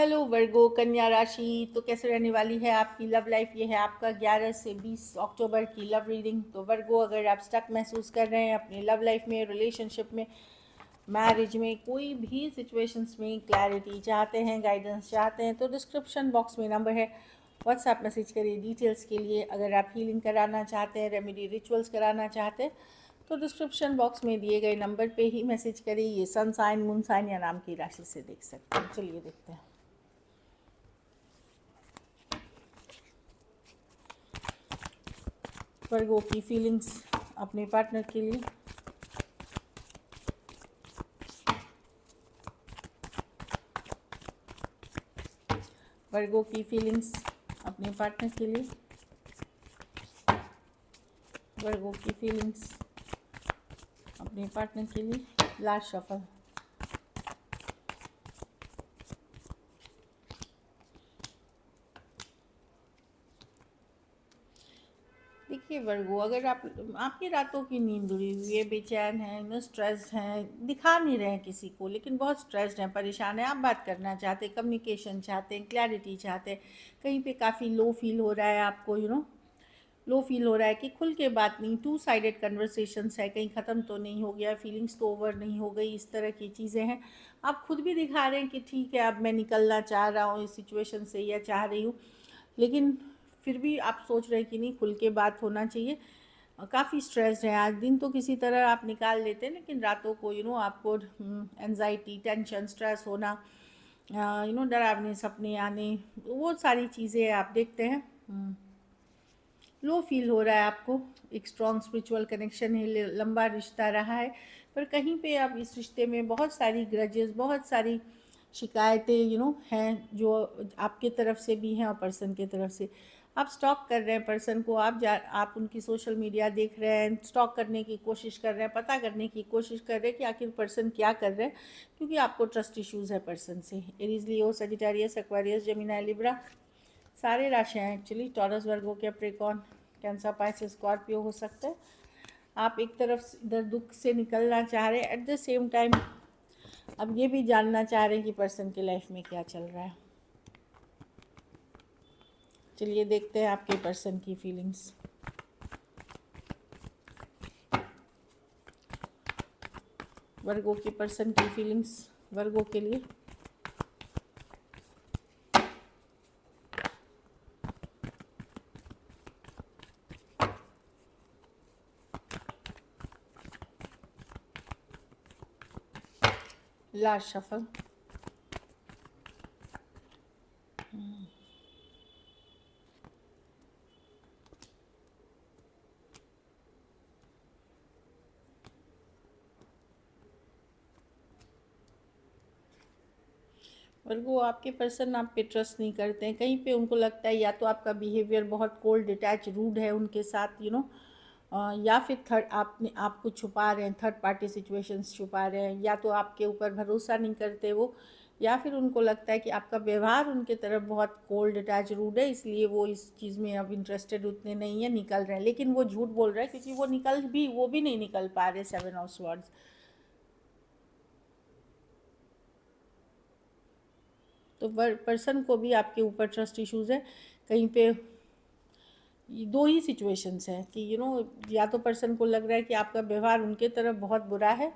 Hello वर्गो कन्या राशि। तो कैसे रहने वाली है आपकी लव लाइफ? ये है आपका 11 से 20 अक्टूबर की लव रीडिंग। तो वर्गो, अगर आप स्टक महसूस कर रहे हैं अपनी लव लाइफ में, रिलेशनशिप में, मैरिज में, कोई भी सिचुएशंस में क्लैरिटी चाहते हैं, गाइडेंस चाहते हैं, तो डिस्क्रिप्शन बॉक्स में नंबर है, व्हाट्सएप मैसेज करिए डिटेल्स के लिए। अगर आप हीलिंग कराना चाहते हैं, रेमेडी रिचुअल्स कराना चाहते हैं, तो डिस्क्रिप्शन बॉक्स में दिए गए नंबर पे ही मैसेज करिए। ये सन साइन, मून साइन या नाम की राशि से देख सकते हैं। चलिए देखते हैं। वर्गो की फीलिंग्स अपने पार्टनर के लिए। वर्गो की फीलिंग्स अपने पार्टनर के लिए। वर्गो की फीलिंग्स अपने पार्टनर के लिए। Last shuffle. देखिए वर्गो, अगर आपकी रातों की नींद उड़ी हुई है, बेचैन है, स्ट्रेस्ड हैं, दिखा नहीं रहे हैं किसी को, लेकिन बहुत स्ट्रेस्ड हैं, परेशान हैं, आप बात करना चाहते हैं, कम्युनिकेशन चाहते हैं, क्लैरिटी चाहते हैं, कहीं पे काफ़ी लो फील हो रहा है आपको, लो फील हो रहा है कि खुल के बात नहीं, टू साइडेड कन्वर्सेशंस है, कहीं ख़त्म तो नहीं हो गया, फीलिंग्स तो ओवर नहीं हो गई, इस तरह की चीज़ें हैं। आप खुद भी दिखा रहे हैं कि ठीक है, अब मैं निकलना चाह रहा हूँ इस सिचुएशन से या चाह रही हूँ, लेकिन फिर भी आप सोच रहे हैं कि नहीं, खुल के बात होना चाहिए। काफ़ी स्ट्रेस्ड है आज। दिन तो किसी तरह आप निकाल लेते हैं, लेकिन रातों को आपको एनजाइटी, टेंशन, स्ट्रेस होना, डरावने सपने आने, वो सारी चीज़ें आप देखते हैं। लो फील हो रहा है आपको। एक स्ट्रॉन्ग स्पिरिचुअल कनेक्शन है, लंबा रिश्ता रहा है, पर कहीं पे अब इस रिश्ते में बहुत सारी ग्रजेस, बहुत सारी शिकायतें हैं, जो आपके तरफ से भी हैं और पर्सन की तरफ से। आप स्टॉक कर रहे हैं पर्सन को, आप उनकी सोशल मीडिया देख रहे हैं, स्टॉक करने की कोशिश कर रहे हैं, पता करने की कोशिश कर रहे हैं कि आखिर पर्सन क्या कर रहे हैं, क्योंकि आपको ट्रस्ट इश्यूज़ है पर्सन से। एरीज, लियो, सजिटेरियस, एक्वेरियस, जेमिनी, लिब्रा, सारे राशियाँ हैं actually. Taurus, Virgo, Capricorn, cancer, Pisces, Scorpio हो सकते हैं। आप एक तरफ इधर दुख से निकलना चाह रहे हैं, एट द सेम टाइम अब ये भी जानना चाह रहे हैं कि पर्सन की लाइफ में क्या चल रहा है। चलिए देखते हैं आपके पर्सन की फीलिंग्स। वर्गो के पर्सन की फीलिंग्स वर्गो के लिए। Last shuffle. वर्गो, आपके पर्सन आप पे ट्रस्ट नहीं करते हैं। कहीं पे उनको लगता है या तो आपका बिहेवियर बहुत कोल्ड, डिटैच, रूड है उनके साथ, या फिर आपको छुपा रहे हैं, थर्ड पार्टी सिचुएशंस छुपा रहे हैं, या तो आपके ऊपर भरोसा नहीं करते वो, या फिर उनको लगता है कि आपका व्यवहार उनके तरफ बहुत कोल्ड, डिटैच, रूड है, इसलिए वो इस चीज़ में अब इंटरेस्टेड उतने नहीं है, निकल रहे हैं। लेकिन वो झूठ बोल रहे हैं, क्योंकि वो भी नहीं निकल पा रहे। 7 ऑफ स्वॉर्ड्स। तो पर्सन को भी आपके ऊपर ट्रस्ट इश्यूज़ है। कहीं पे दो ही सिचुएशंस हैं कि या तो पर्सन को लग रहा है कि आपका व्यवहार उनके तरफ बहुत बुरा है,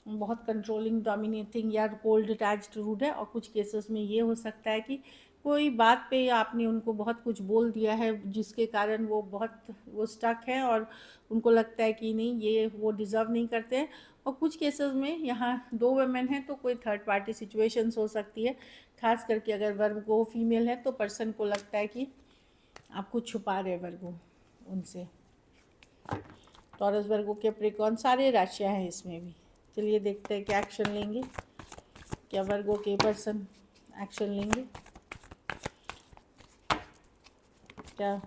बहुत कंट्रोलिंग, डोमिनेटिंग या कोल्ड, अटैच्ड, रूड है, और कुछ केसेस में ये हो सकता है कि कोई बात पे आपने उनको बहुत कुछ बोल दिया है, जिसके कारण वो स्टक है और उनको लगता है कि नहीं, ये वो डिज़र्व नहीं करते हैं। और कुछ केसेस में यहाँ दो वुमेन हैं, तो कोई थर्ड पार्टी सिचुएशंस हो सकती है। खास करके अगर वर्ग को फीमेल है, तो पर्सन को लगता है कि आपको छुपा रहे वर्गो उनसे। टॉरस, वर्गो, कैप्रिकॉर्न, सारे राशियाँ हैं इसमें भी। चलिए देखते हैं क्या एक्शन लेंगे, क्या वर्गो के पर्सन एक्शन लेंगे, क्या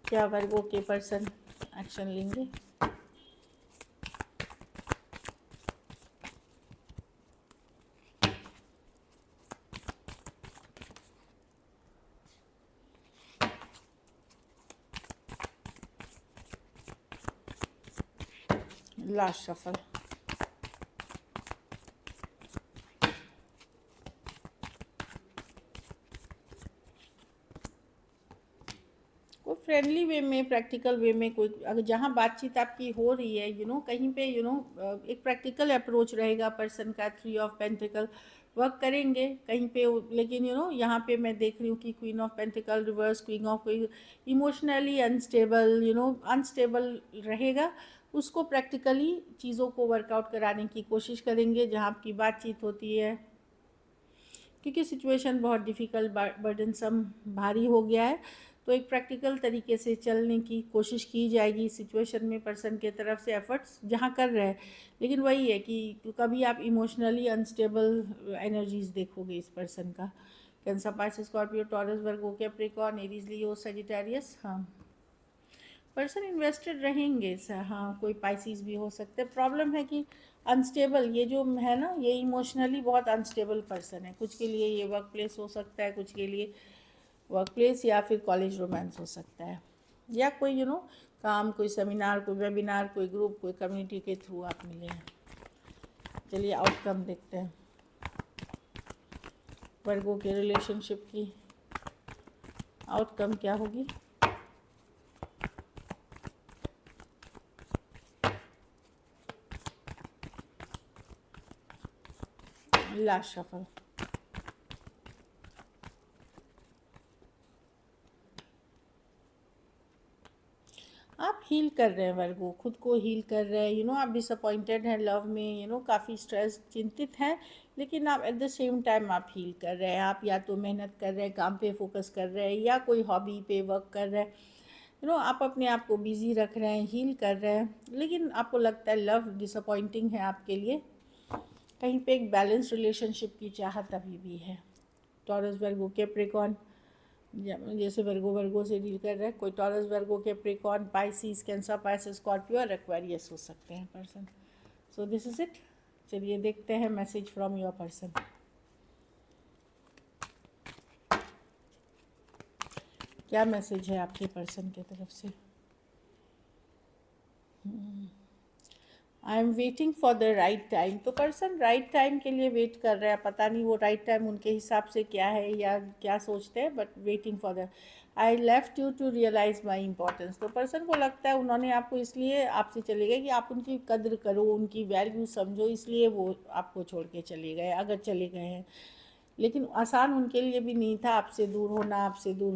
क्या वर्गो के पर्सन एक्शन लेंगे। Last shuffle. फ्रेंडली वे में, प्रैक्टिकल वे में, कोई अगर जहाँ बातचीत आपकी हो रही है कहीं पे एक प्रैक्टिकल अप्रोच रहेगा पर्सन का। 3 ऑफ पेंटिकल वर्क करेंगे कहीं पे, लेकिन यहाँ पे मैं देख रही हूँ कि queen of pentacle reverse, queen of, कोई इमोशनली अनस्टेबल अनस्टेबल रहेगा। उसको प्रैक्टिकली चीज़ों को वर्कआउट कराने की कोशिश करेंगे जहाँ आपकी बातचीत होती है, क्योंकि सिचुएशन बहुत डिफ़िकल्ट, बर्डनसम, भारी हो गया है। तो एक प्रैक्टिकल तरीके से चलने की कोशिश की जाएगी सिचुएशन में पर्सन के तरफ से, एफर्ट्स जहाँ कर रहे हैं। लेकिन वही है कि कभी आप इमोशनली अनस्टेबल एनर्जीज देखोगे इस पर्सन का। Cancer, Pisces, Scorpio, taurus, Virgo, Capricorn, Aries, लियो, सजिटेरियस। हाँ, पर्सन इन्वेस्टेड रहेंगे सर। हाँ, कोई पाइसिस भी हो सकते हैं। प्रॉब्लम है कि अनस्टेबल, ये जो है ना, ये इमोशनली बहुत अनस्टेबल पर्सन है। कुछ के लिए ये वर्क प्लेस हो सकता है, कुछ के लिए वर्क प्लेस या फिर कॉलेज रोमांस हो सकता है, या कोई काम, कोई सेमिनार, कोई वेबिनार, कोई ग्रुप, कोई कम्युनिटी के थ्रू आप मिले हैं। चलिए आउटकम देखते हैं वर्गों के रिलेशनशिप की। आउटकम क्या होगी? Last shuffle. आप हील कर रहे हैं वर्गो, खुद को हील कर रहे हैं। आप डिसअपॉइंटेड हैं लव में, काफ़ी स्ट्रेस, चिंतित हैं, लेकिन आप एट द सेम टाइम आप हील कर रहे हैं। आप या तो मेहनत कर रहे हैं, काम पे फोकस कर रहे हैं, या कोई हॉबी पे वर्क कर रहे हैं। आप अपने आप को बिजी रख रहे हैं, हील कर रहे हैं, लेकिन आपको लगता है लव डिसअपॉइंटिंग है आपके लिए। कहीं पे एक बैलेंस रिलेशनशिप की चाहत अभी भी है। टॉरस, वर्गो, कैप्रिकॉर्न, जैसे वर्गो से डील कर रहे हैं, कोई Taurus, Virgo, Capricorn, Pisces, cancer, Pisces, Scorpio और एक्वेरियस हो सकते हैं person. So this is it. चलिए देखते हैं मैसेज फ्रॉम योर पर्सन। क्या मैसेज है आपके पर्सन की तरफ से? I am waiting for the right time. तो पर्सन राइट टाइम के लिए वेट कर रहे हैं। पता नहीं वो राइट टाइम उनके हिसाब से क्या है या क्या सोचते हैं, but waiting for the, I left you to realise my importance. तो पर्सन को लगता है उन्होंने आपको इसलिए आपसे चले गए कि आप उनकी कद्र करो, उनकी वैल्यू समझो, इसलिए वो आपको छोड़ के चले गए, अगर चले गए हैं। लेकिन आसान उनके लिए भी नहीं था आपसे दूर होना, आपसे दूर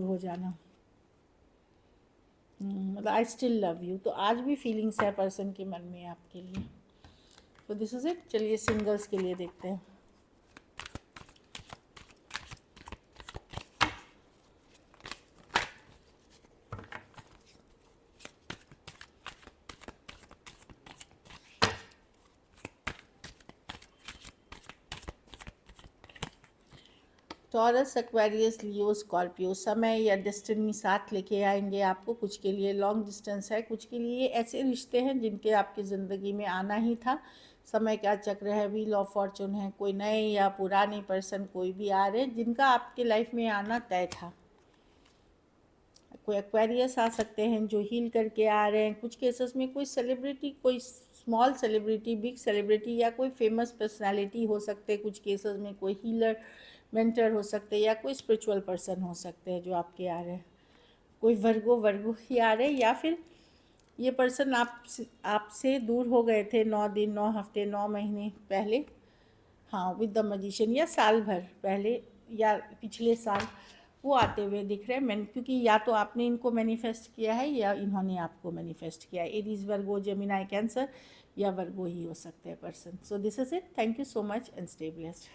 हो जाना। मतलब आई स्टिल लव यू, तो आज भी फीलिंग्स है पर्सन के मन में आपके लिए। तो दिस इज़ इट। चलिए सिंगल्स के लिए देखते हैं। टॉरस, एक्वेरियस, लियो, स्कॉर्पियो, समय या डेस्टिनी साथ लेके आएंगे आपको। कुछ के लिए लॉन्ग डिस्टेंस है, कुछ के लिए ऐसे रिश्ते हैं जिनके आपकी ज़िंदगी में आना ही था। समय का चक्र है, व्हील ऑफ फॉर्चून है। कोई नए या पुराने पर्सन कोई भी आ रहे हैं जिनका आपके लाइफ में आना तय था। कोई एक्वेरियस आ सकते हैं जो हील करके आ रहे हैं। कुछ केसेस में कोई सेलिब्रिटी, कोई स्मॉल सेलिब्रिटी, बिग सेलिब्रिटी, या कोई फेमस पर्सनालिटी हो सकते हैं। कुछ केसेस में कोई हीलर, मेंटर हो सकते हैं, या कोई स्पिरिचुअल पर्सन हो सकते हैं जो आपके आ रहे हैं। कोई वर्गो ही आ रहे हैं, या फिर ये पर्सन आपसे दूर हो गए थे 9 दिन, 9 हफ्ते, 9 महीने पहले। हाँ, विद द मैजिशियन, या साल भर पहले या पिछले साल वो आते हुए दिख रहे हैं। मैंने, क्योंकि या तो आपने इनको मैनिफेस्ट किया है या इन्होंने आपको मैनिफेस्ट किया है। एरीज, वर्गो, जेमिनाई, कैंसर या वर्गो ही हो सकते हैं person. So this is it. Thank you so much and stay blessed.